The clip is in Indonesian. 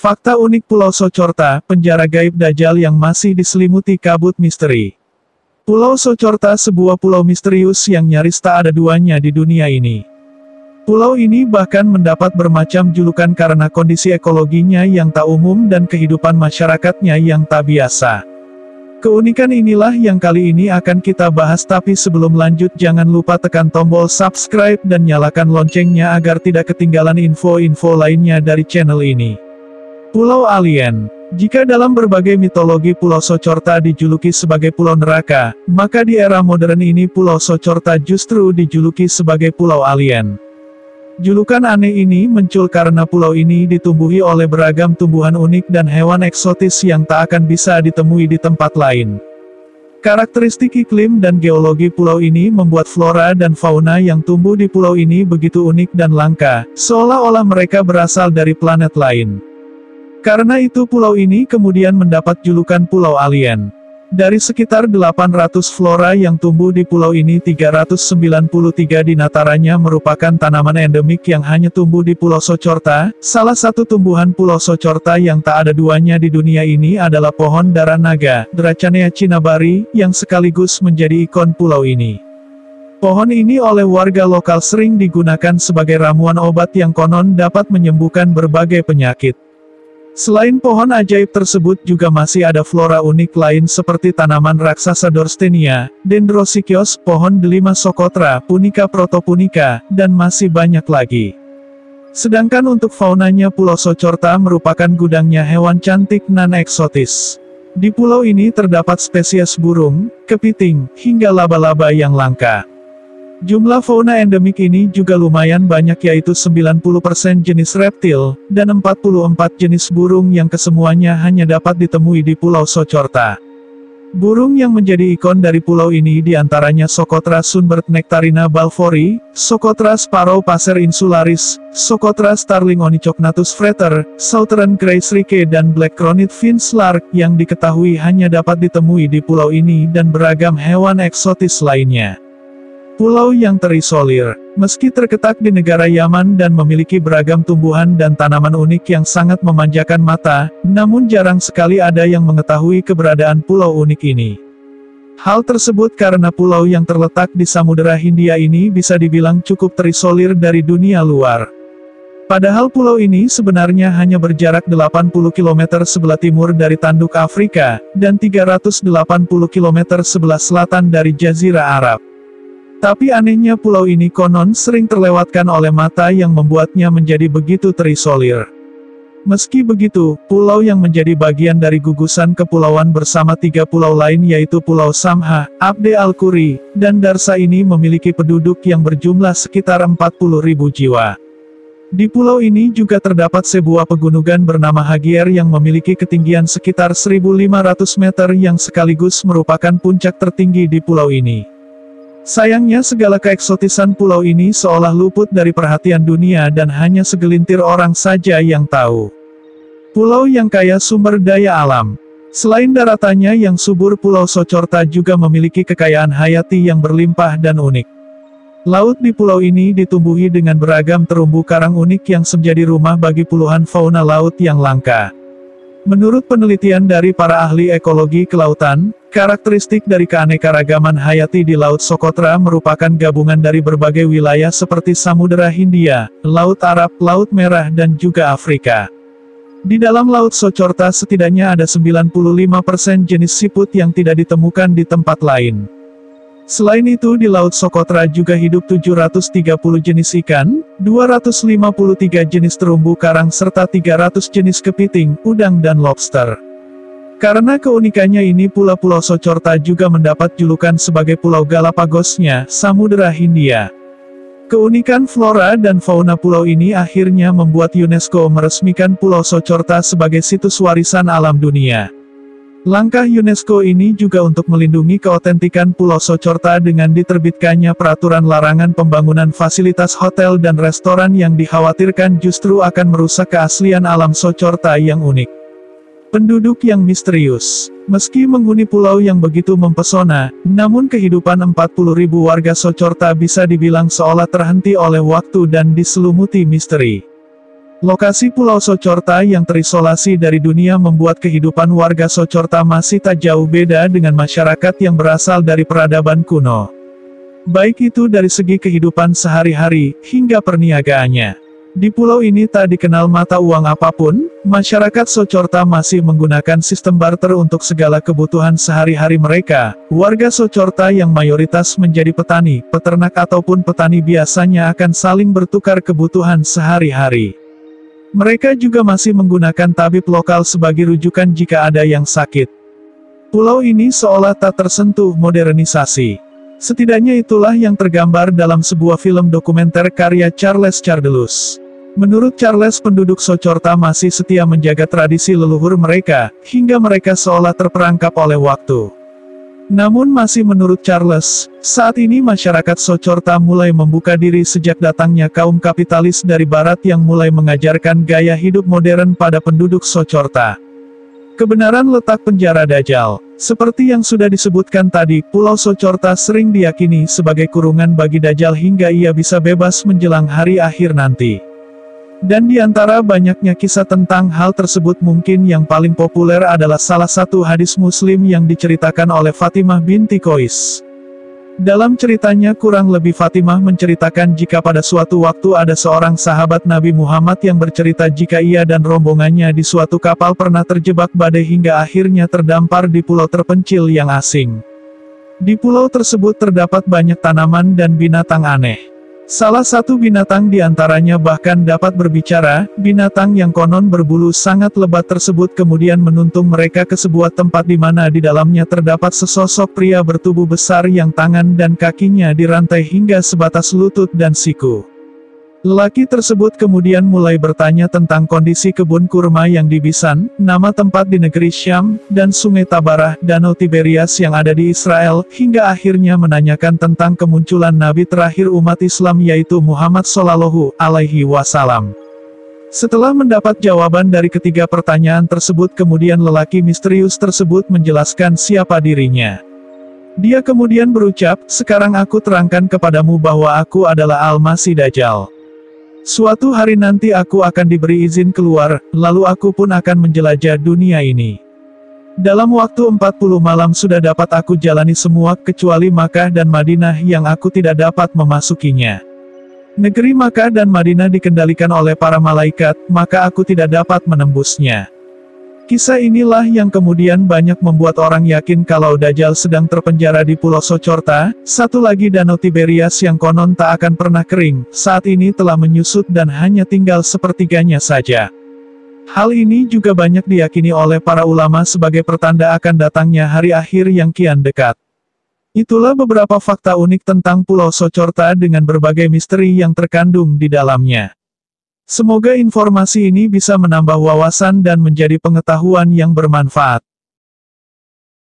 Fakta unik Pulau Socorta, penjara gaib Dajjal yang masih diselimuti kabut misteri. Pulau Socorta sebuah pulau misterius yang nyaris tak ada duanya di dunia ini. Pulau ini bahkan mendapat bermacam julukan karena kondisi ekologinya yang tak umum dan kehidupan masyarakatnya yang tak biasa. Keunikan inilah yang kali ini akan kita bahas, tapi sebelum lanjut jangan lupa tekan tombol subscribe dan nyalakan loncengnya agar tidak ketinggalan info-info lainnya dari channel ini. Pulau Alien. Jika dalam berbagai mitologi Pulau Socorta dijuluki sebagai Pulau Neraka, maka di era modern ini Pulau Socorta justru dijuluki sebagai Pulau Alien. Julukan aneh ini muncul karena pulau ini ditumbuhi oleh beragam tumbuhan unik dan hewan eksotis yang tak akan bisa ditemui di tempat lain. Karakteristik iklim dan geologi pulau ini membuat flora dan fauna yang tumbuh di pulau ini begitu unik dan langka, seolah-olah mereka berasal dari planet lain. Karena itu pulau ini kemudian mendapat julukan Pulau Alien. Dari sekitar 800 flora yang tumbuh di pulau ini, 393 diantaranya merupakan tanaman endemik yang hanya tumbuh di Pulau Socorta. Salah satu tumbuhan Pulau Socorta yang tak ada duanya di dunia ini adalah pohon dara naga, Dracaena cinnamomea, yang sekaligus menjadi ikon pulau ini. Pohon ini oleh warga lokal sering digunakan sebagai ramuan obat yang konon dapat menyembuhkan berbagai penyakit. Selain pohon ajaib tersebut juga masih ada flora unik lain seperti tanaman raksasa Dorstenia, Dendrosikios, pohon delima Socotra, Punica protopunica, dan masih banyak lagi. Sedangkan untuk faunanya Pulau Socorta merupakan gudangnya hewan cantik non-eksotis. Di pulau ini terdapat spesies burung, kepiting, hingga laba-laba yang langka. Jumlah fauna endemik ini juga lumayan banyak, yaitu 90% jenis reptil, dan 44 jenis burung yang kesemuanya hanya dapat ditemui di Pulau Socorta. Burung yang menjadi ikon dari pulau ini diantaranya Socotra sunbird Nectarina balfouri, Socotra sparrow passer insularis, Socotra starling onychocnatus frater, Southern grey shrike dan Black crowned finch lark yang diketahui hanya dapat ditemui di pulau ini dan beragam hewan eksotis lainnya. Pulau yang terisolir, meski terletak di negara Yaman dan memiliki beragam tumbuhan dan tanaman unik yang sangat memanjakan mata, namun jarang sekali ada yang mengetahui keberadaan pulau unik ini. Hal tersebut karena pulau yang terletak di Samudera Hindia ini bisa dibilang cukup terisolir dari dunia luar. Padahal pulau ini sebenarnya hanya berjarak 80 km sebelah timur dari tanduk Afrika, dan 380 km sebelah selatan dari Jazirah Arab. Tapi anehnya pulau ini konon sering terlewatkan oleh mata yang membuatnya menjadi begitu terisolir. Meski begitu, pulau yang menjadi bagian dari gugusan kepulauan bersama 3 pulau lain yaitu Pulau Samha, Abd al-Quri, dan Darsa ini memiliki penduduk yang berjumlah sekitar 40.000 jiwa. Di pulau ini juga terdapat sebuah pegunungan bernama Hagier yang memiliki ketinggian sekitar 1.500 meter yang sekaligus merupakan puncak tertinggi di pulau ini. Sayangnya segala keeksotisan pulau ini seolah luput dari perhatian dunia dan hanya segelintir orang saja yang tahu. Pulau yang kaya sumber daya alam. Selain daratannya yang subur, Pulau Socorta juga memiliki kekayaan hayati yang berlimpah dan unik. Laut di pulau ini ditumbuhi dengan beragam terumbu karang unik yang menjadi rumah bagi puluhan fauna laut yang langka. Menurut penelitian dari para ahli ekologi kelautan, karakteristik dari keanekaragaman hayati di Laut Socotra merupakan gabungan dari berbagai wilayah seperti Samudera Hindia, Laut Arab, Laut Merah dan juga Afrika. Di dalam Laut Socorta setidaknya ada 95% jenis siput yang tidak ditemukan di tempat lain. Selain itu di Laut Socotra juga hidup 730 jenis ikan, 253 jenis terumbu karang serta 300 jenis kepiting, udang dan lobster. Karena keunikannya ini pula Pulau Socorta juga mendapat julukan sebagai Pulau Galapagosnya, Samudera Hindia. Keunikan flora dan fauna pulau ini akhirnya membuat UNESCO meresmikan Pulau Socorta sebagai situs warisan alam dunia. Langkah UNESCO ini juga untuk melindungi keotentikan Pulau Socorta dengan diterbitkannya peraturan larangan pembangunan fasilitas hotel dan restoran yang dikhawatirkan justru akan merusak keaslian alam Socorta yang unik. Penduduk yang misterius. Meski menghuni pulau yang begitu mempesona, namun kehidupan 40.000 warga Socorta bisa dibilang seolah terhenti oleh waktu dan diselumuti misteri. Lokasi Pulau Socorta yang terisolasi dari dunia membuat kehidupan warga Socorta masih tak jauh beda dengan masyarakat yang berasal dari peradaban kuno. Baik itu dari segi kehidupan sehari-hari, hingga perniagaannya. Di pulau ini tak dikenal mata uang apapun, masyarakat Socorta masih menggunakan sistem barter untuk segala kebutuhan sehari-hari mereka. Warga Socorta yang mayoritas menjadi petani, peternak ataupun petani biasanya akan saling bertukar kebutuhan sehari-hari. Mereka juga masih menggunakan tabib lokal sebagai rujukan jika ada yang sakit. Pulau ini seolah tak tersentuh modernisasi. Setidaknya itulah yang tergambar dalam sebuah film dokumenter karya Charles Chardelus. Menurut Charles, penduduk Socorta masih setia menjaga tradisi leluhur mereka, hingga mereka seolah terperangkap oleh waktu. Namun masih menurut Charles, saat ini masyarakat Socorta mulai membuka diri sejak datangnya kaum kapitalis dari barat yang mulai mengajarkan gaya hidup modern pada penduduk Socorta. Kebenaran letak penjara Dajjal. Seperti yang sudah disebutkan tadi, Pulau Socorta sering diyakini sebagai kurungan bagi Dajjal hingga ia bisa bebas menjelang hari akhir nanti. Dan di antara banyaknya kisah tentang hal tersebut mungkin yang paling populer adalah salah satu hadis Muslim yang diceritakan oleh Fatimah binti Qais. Dalam ceritanya kurang lebih Fatimah menceritakan jika pada suatu waktu ada seorang sahabat Nabi Muhammad yang bercerita jika ia dan rombongannya di suatu kapal pernah terjebak badai hingga akhirnya terdampar di pulau terpencil yang asing. Di pulau tersebut terdapat banyak tanaman dan binatang aneh. Salah satu binatang di antaranya bahkan dapat berbicara. Binatang yang konon berbulu sangat lebat tersebut kemudian menuntun mereka ke sebuah tempat di mana di dalamnya terdapat sesosok pria bertubuh besar yang tangan dan kakinya dirantai hingga sebatas lutut dan siku. Lelaki tersebut kemudian mulai bertanya tentang kondisi kebun kurma yang di Bisan, nama tempat di negeri Syam, dan sungai Tabarah, Danau Tiberias yang ada di Israel, hingga akhirnya menanyakan tentang kemunculan Nabi terakhir umat Islam yaitu Muhammad Shallallahu Alaihi Wasallam. Setelah mendapat jawaban dari ketiga pertanyaan tersebut kemudian lelaki misterius tersebut menjelaskan siapa dirinya. Dia kemudian berucap, "Sekarang aku terangkan kepadamu bahwa aku adalah Al-Masih Dajjal. Suatu hari nanti aku akan diberi izin keluar, lalu aku pun akan menjelajah dunia ini. Dalam waktu 40 malam sudah dapat aku jalani semua kecuali Makkah dan Madinah yang aku tidak dapat memasukinya. Negeri Makkah dan Madinah dikendalikan oleh para malaikat, maka aku tidak dapat menembusnya." Kisah inilah yang kemudian banyak membuat orang yakin kalau Dajjal sedang terpenjara di Pulau Socorta. Satu lagi Danau Tiberias yang konon tak akan pernah kering, saat ini telah menyusut dan hanya tinggal sepertiganya saja. Hal ini juga banyak diyakini oleh para ulama sebagai pertanda akan datangnya hari akhir yang kian dekat. Itulah beberapa fakta unik tentang Pulau Socorta dengan berbagai misteri yang terkandung di dalamnya. Semoga informasi ini bisa menambah wawasan dan menjadi pengetahuan yang bermanfaat.